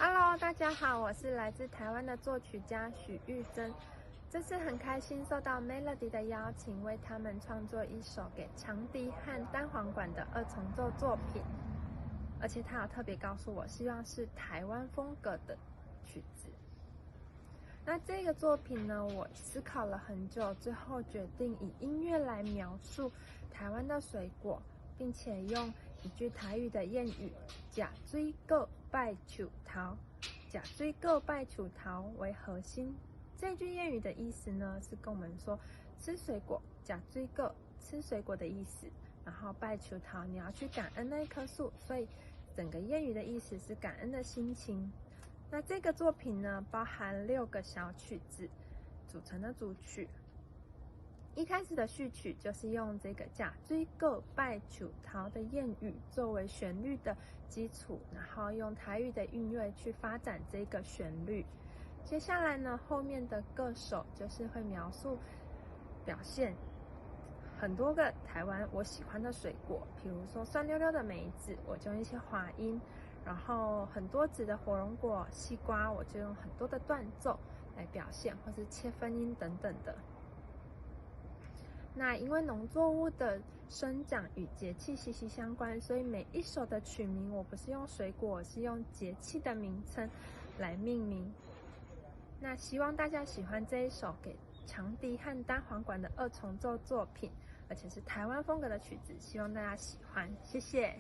Hello， 大家好，我是来自台湾的作曲家许玉珍。这次很开心受到 Melody 的邀请，为他们创作一首给长笛和单簧管的二重奏作品。而且他有特别告诉我，希望是台湾风格的曲子。那这个作品呢，我思考了很久，最后决定以音乐来描述台湾的水果，并且用一句台语的谚语“吃水果拜树头”，吃水果拜树头为核心。这句谚语的意思呢，是跟我们说吃水果，吃水果，吃水果的意思。然后拜树头，你要去感恩那一棵树，所以整个谚语的意思是感恩的心情。那这个作品呢，包含6个小曲子组成的主曲。一开始的序曲就是用这个吃水果拜树头的谚语作为旋律的基础，然后用台语的韵味去发展这个旋律。接下来呢，后面的各首就是会描述表现很多个台湾我喜欢的水果，比如说酸溜溜的梅子，我就用一些滑音，然后很多籽的火龙果、西瓜，我就用很多的断奏来表现，或是切分音等等的。那因为农作物的生长与节气息息相关，所以每一首的曲名我不是用水果，我是用节气的名称来命名。那希望大家喜欢这一首给长笛和单簧管的二重奏作品，而且是台湾风格的曲子，希望大家喜欢，谢谢。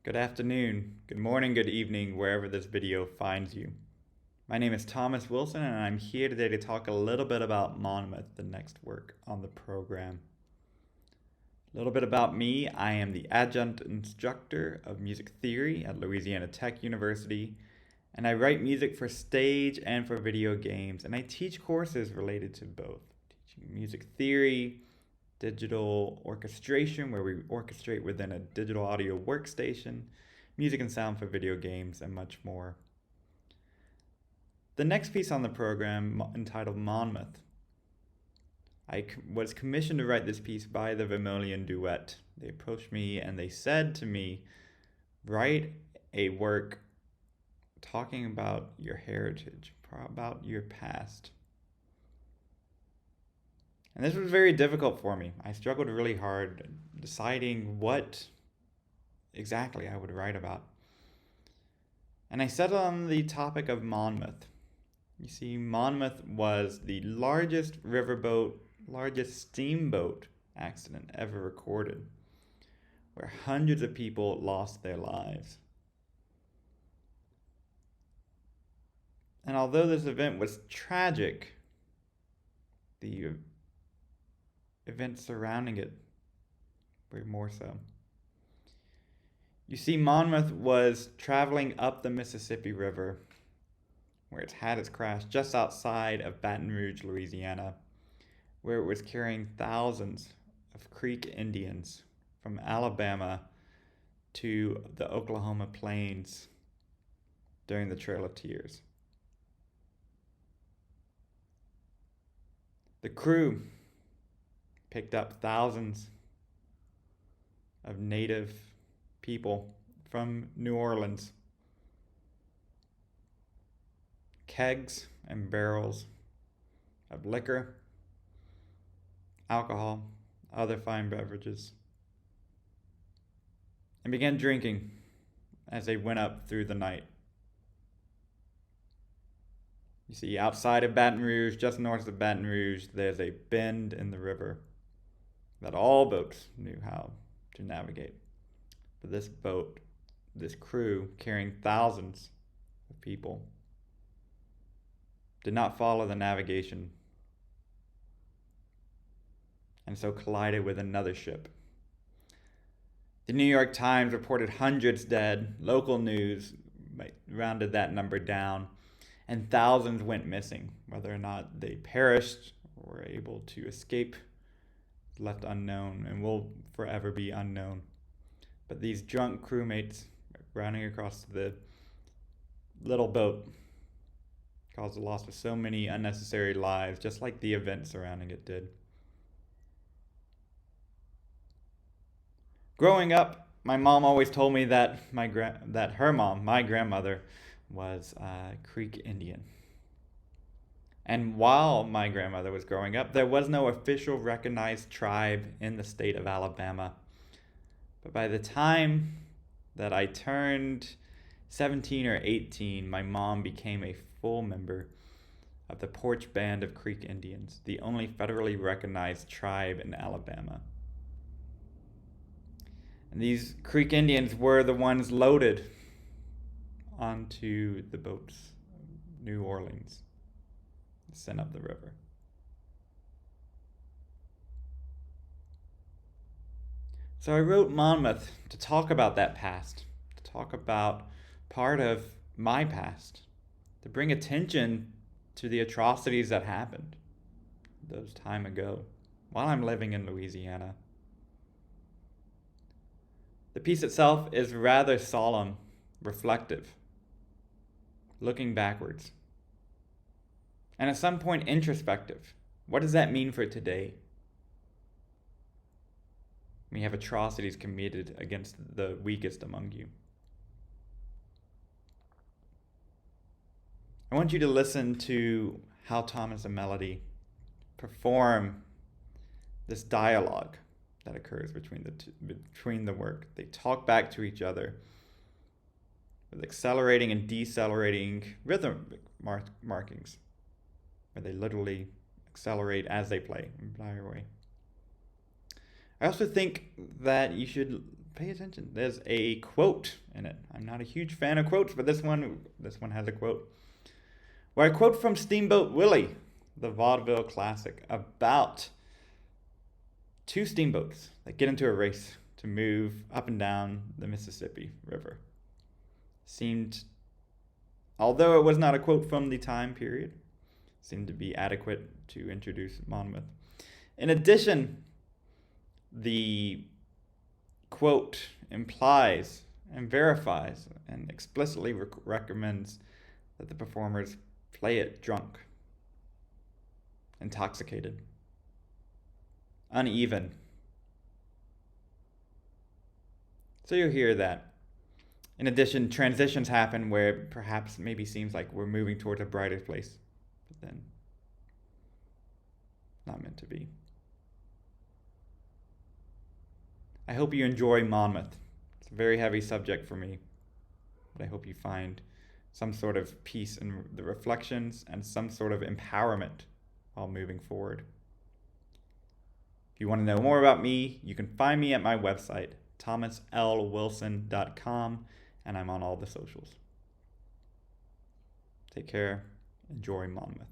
Good afternoon, good morning, good evening, wherever this video finds you. My name is Thomas Wilson, and I'm here today to talk a little bit about Monmouth, the next work on the program. A little bit about me: I am the adjunct instructor of music theory at Louisiana Tech University, and I write music for stage and for video games, and I teach courses related to both, teaching music theory, digital orchestration, where we orchestrate within a digital audio workstation, music and sound for video games, and much more. The next piece on the program, entitled Monmouth, I was commissioned to write this piece by the Vermilion Duet. They approached me and they said to me, write a work talking about your heritage, about your past. And this was very difficult for me. I struggled really hard deciding what exactly I would write about. And I settled on the topic of Monmouth. You see, Monmouth was the largest steamboat accident ever recorded, where hundreds of people lost their lives. And although this event was tragic, the events surrounding it were more so. You see, Monmouth was traveling up the Mississippi River, where it had its crash just outside of Baton Rouge, Louisiana, where it was carrying thousands of Creek Indians from Alabama to the Oklahoma plains during the Trail of Tears. The crew picked up thousands of native people from New Orleans. Kegs and barrels of liquor, alcohol, other fine beverages, and began drinking as they went up through the night. You see, outside of Baton Rouge, just north of Baton Rouge, there's a bend in the river that all boats knew how to navigate. But this boat, this crew carrying thousands of people did not follow the navigation and so collided with another ship. The New York Times reported hundreds dead. Local news rounded that number down, and thousands went missing. Whether or not they perished or were able to escape is left unknown and will forever be unknown. But these drunk crewmates running across the little boat caused the loss of so many unnecessary lives, just like the events surrounding it did. Growing up, my mom always told me that her mom, my grandmother, was Creek Indian. And while my grandmother was growing up, there was no official recognized tribe in the state of Alabama. But by the time that I turned 17 or 18, my mom became a full member of the Porch Band of Creek Indians, the only federally recognized tribe in Alabama. And these Creek Indians were the ones loaded onto the boats, New Orleans, sent up the river. So I wrote Monmouth to talk about that past, to talk about part of my past, to bring attention to the atrocities that happened those time ago while I'm living in Louisiana. The piece itself is rather solemn, reflective, looking backwards, and at some point introspective. What does that mean for today? We have atrocities committed against the weakest among you. I want you to listen to how Thomas and Melody perform this dialogue that occurs between the work. They talk back to each other with accelerating and decelerating rhythm markings, where they literally accelerate as they play and fly away. I also think that you should pay attention. There's a quote in it. I'm not a huge fan of quotes, but this one has a quote. Where I quote from Steamboat Willie, the vaudeville classic, about two steamboats that get into a race to move up and down the Mississippi River. Although it was not a quote from the time period, seemed to be adequate to introduce Monmouth. In addition, the quote implies and verifies and explicitly recommends that the performers play it drunk, intoxicated, uneven. So you'll hear that. In addition, transitions happen where perhaps maybe seems like we're moving towards a brighter place, but then not meant to be. I hope you enjoy Monmouth. It's a very heavy subject for me, but I hope you find some sort of peace in the reflections and some sort of empowerment while moving forward. If you want to know more about me, you can find me at my website, thomaslwilson.com, and I'm on all the socials. Take care. Enjoy Monmouth.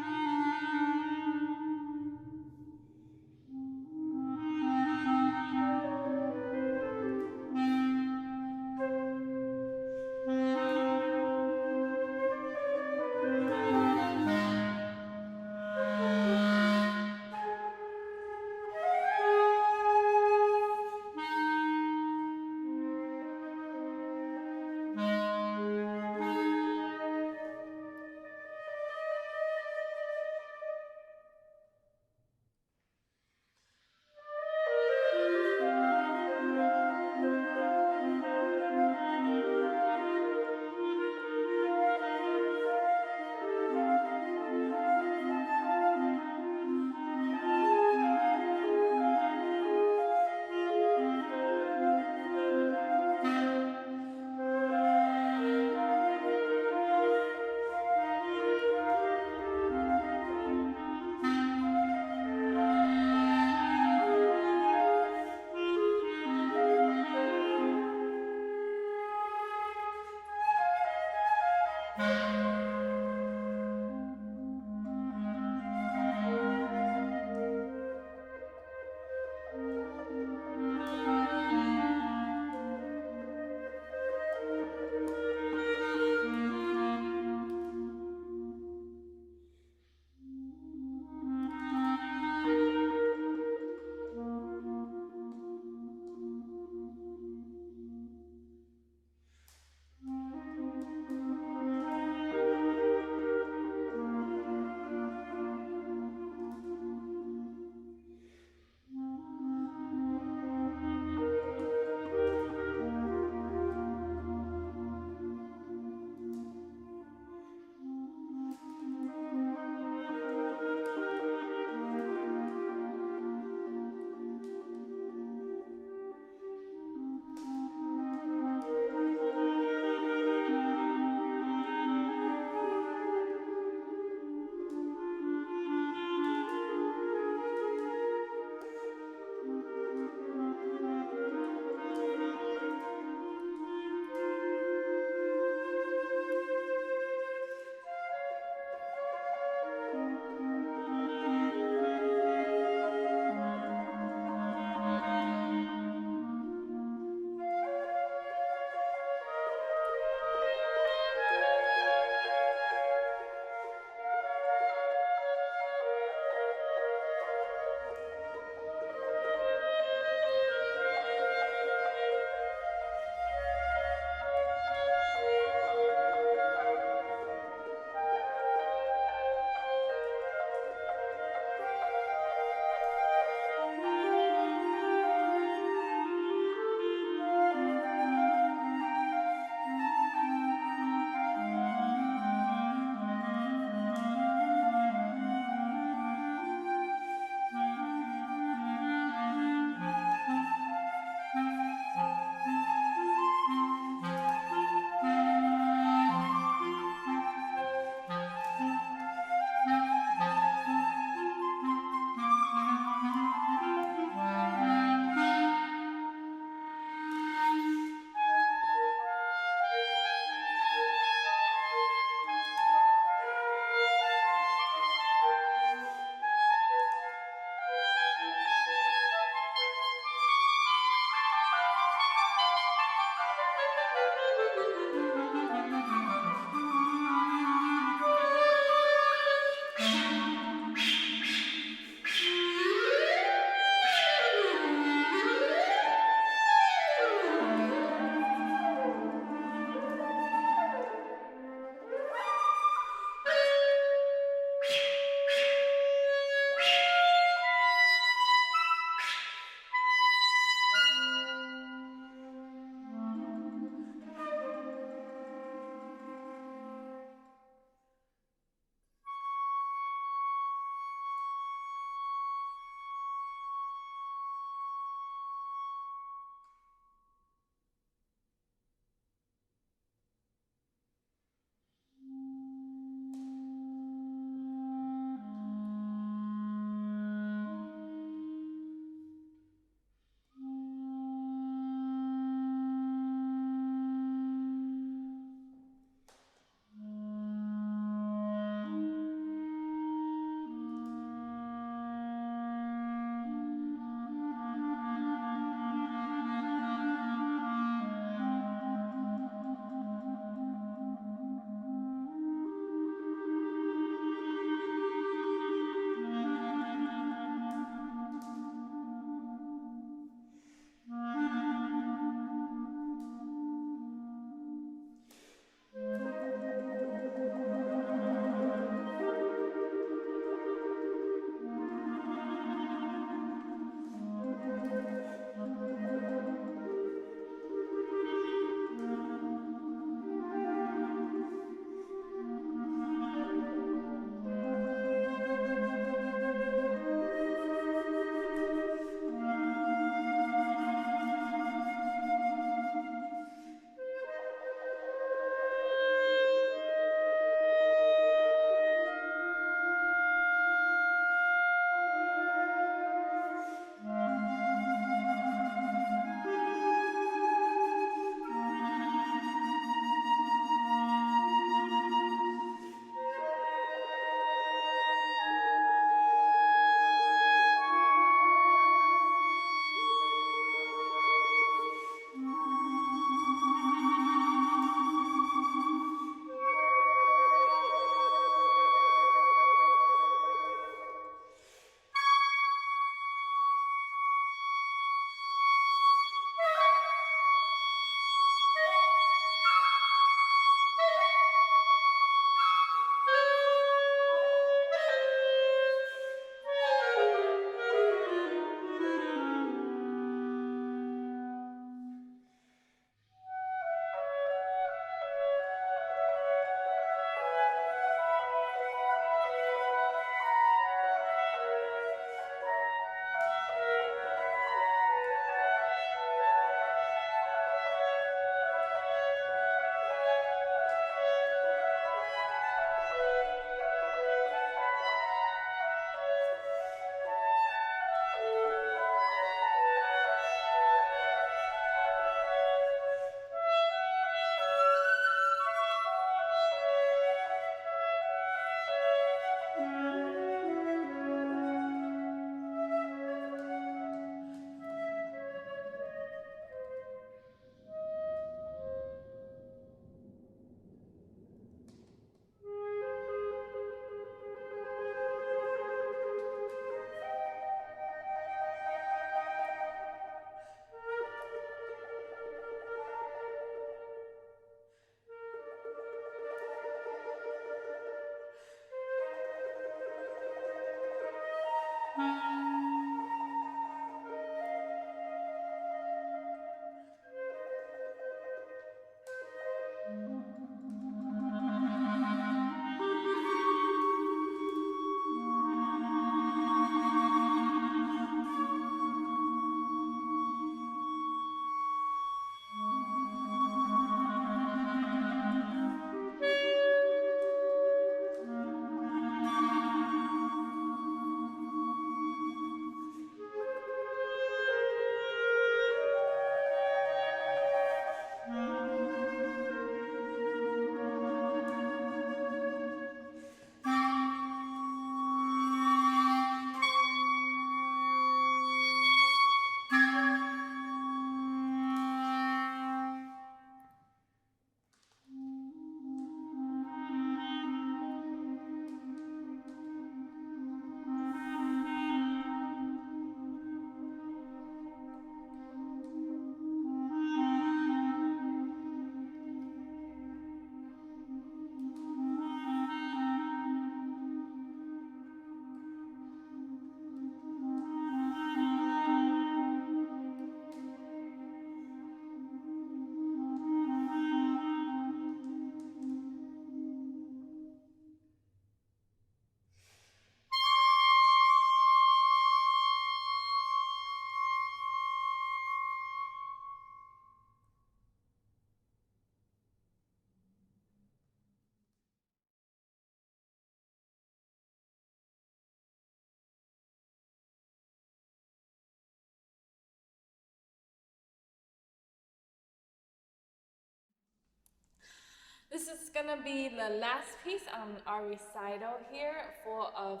This is gonna be the last piece on our recital here, full of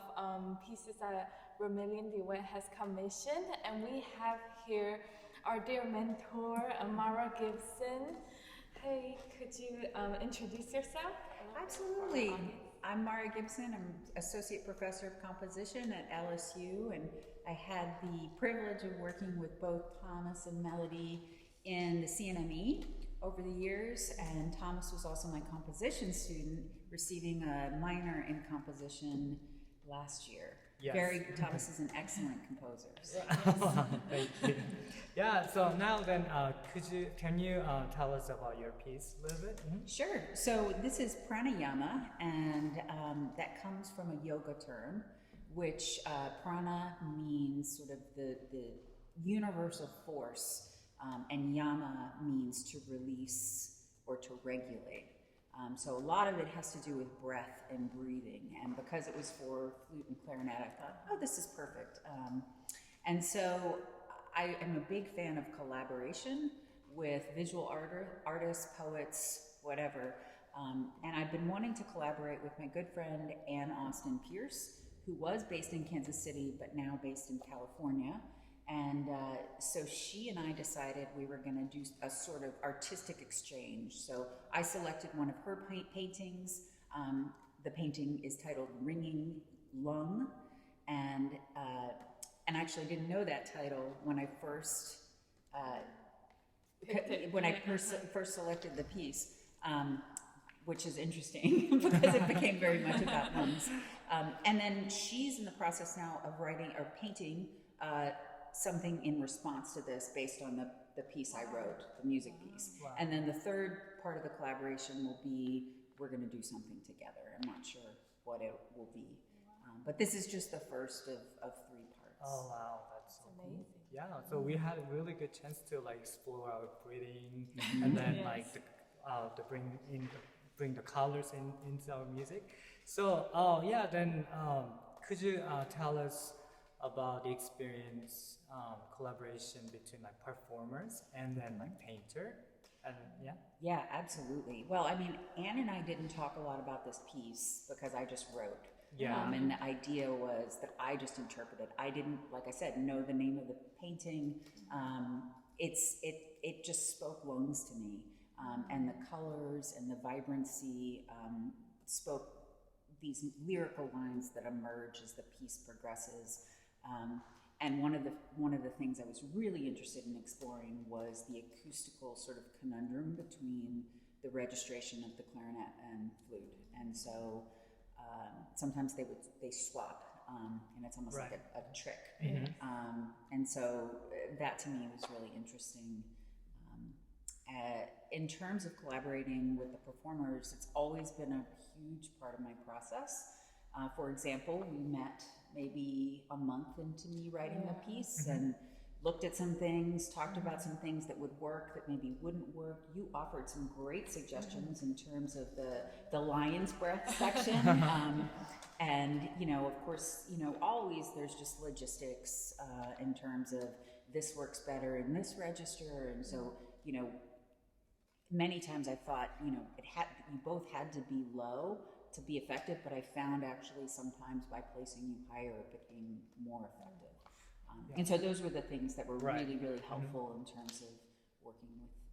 pieces that Vermilion Duet has commissioned, and we have here our dear mentor, Amara Gibson. Hey, could you introduce yourself? Absolutely. I'm Mara Gibson. I'm Associate Professor of Composition at LSU, and I had the privilege of working with both Thomas and Melody in the CNME over the years, and Thomas was also my composition student, receiving a minor in composition last year. Yes. Thomas is an excellent composer. So. Thank you. Yeah, so now then, can you tell us about your piece a little bit? Mm-hmm. Sure. So this is Pranayama, and that comes from a yoga term, which prana means sort of the universal force, and yama means to release or to regulate. So a lot of it has to do with breath and breathing, and because it was for flute and clarinet, I thought, oh, this is perfect. And so I am a big fan of collaboration with visual artists, poets, whatever. And I've been wanting to collaborate with my good friend Ann Austin Pierce, who was based in Kansas City, but now based in California. And so she and I decided we were going to do a sort of artistic exchange. So I selected one of her paintings. The painting is titled Ringing Lung, and I actually didn't know that title when I first first selected the piece, which is interesting because it became very much about lungs. And then she's in the process now of writing or painting something in response to this based on the piece I wrote, the music piece. Wow. And then the third part of the collaboration will be, we're going to do something together. I'm not sure what it will be. But this is just the first of 3 parts. Oh wow, that's so amazing. Cool. Yeah, so we had a really good chance to like explore our breathing, and then like to bring the colors into our music. So then could you tell us about the experience, collaboration between like performers and then like painter, and Yeah, absolutely. Well, I mean, Anne and I didn't talk a lot about this piece because I just wrote. Yeah. And the idea was that I just interpreted. I didn't, like I said, know the name of the painting. It just spoke lungs to me, and the colors and the vibrancy spoke these lyrical lines that emerge as the piece progresses. And one of the things I was really interested in exploring was the acoustical sort of conundrum between the registration of the clarinet and flute. And so sometimes they swap, and it's almost like a trick. Mm-hmm. And so that to me was really interesting. In terms of collaborating with the performers, it's always been a huge part of my process. For example, we met maybe a month into me writing the piece and looked at some things, talked about some things that would work, that maybe wouldn't work. You offered some great suggestions in terms of the lion's breath section. And, of course, always there's just logistics in terms of this works better in this register. And so, many times I thought, you both had to be low to be effective, but I found actually sometimes by placing you higher, it became more effective. And so those were the things that were really, really helpful in terms of working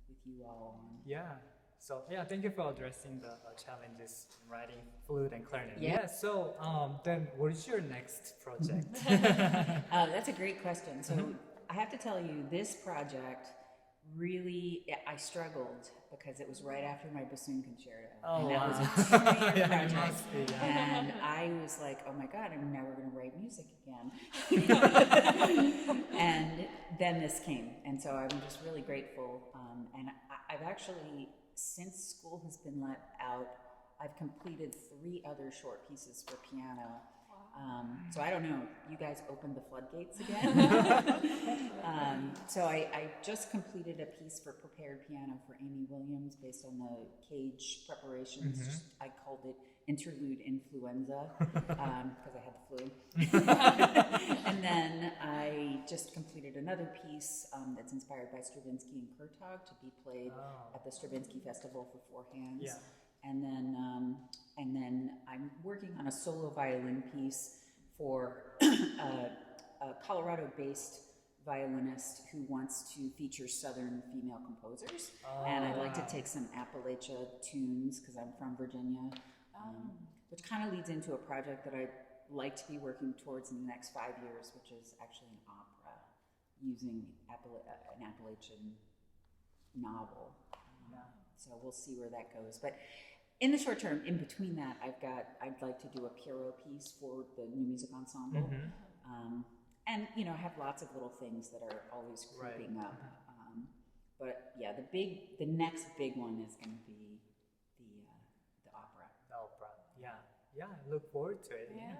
with you all on. Yeah. So thank you for addressing the challenges in writing flute and clarinet. Yeah. So then what is your next project? That's a great question. So I have to tell you, this project really, I struggled because it was right after my bassoon concerto. Oh, and that wow. was a 2-year project. Must be, And I was like, oh my God, I'm never going to write music again. And then this came. And so I'm just really grateful. And I've actually, since school has been let out, I've completed 3 other short pieces for piano. So I don't know, you guys opened the floodgates again. So I just completed a piece for prepared piano for Amy Williams based on the Cage preparations. I called it Interlude Influenza because I had the flu. And then I just completed another piece that's inspired by Stravinsky and Kurtag to be played at the Stravinsky Festival for 4 hands. Yeah. and then I'm working on a solo violin piece for a Colorado-based violinist who wants to feature Southern female composers. And I'd like to take some Appalachia tunes because I'm from Virginia, which kind of leads into a project that I'd like to be working towards in the next 5 years, which is actually an opera using an Appalachian novel. So we'll see where that goes. But in the short term, in between that, I'd like to do a Pierrot piece for the New Music Ensemble. And, you know, I have lots of little things that are always creeping up. But yeah, the next big one is going to be the opera. The opera, yeah, I look forward to it. Yeah,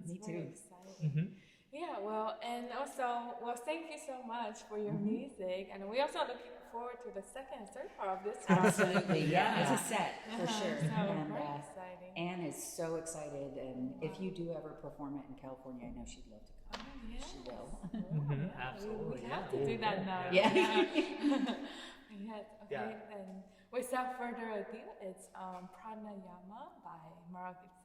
Me too. Exciting. Yeah, well, and also, thank you so much for your music, and we also looking forward to the second and third part of this. Absolutely, yeah, it's a set for sure. So And very exciting. Anne is so excited, and if you do ever perform it in California, I know she'd love to come. Yes. She will. Absolutely, We have to do that now. Yeah. Yes. Okay. Then, without further ado, it's Pranayama by Margaret.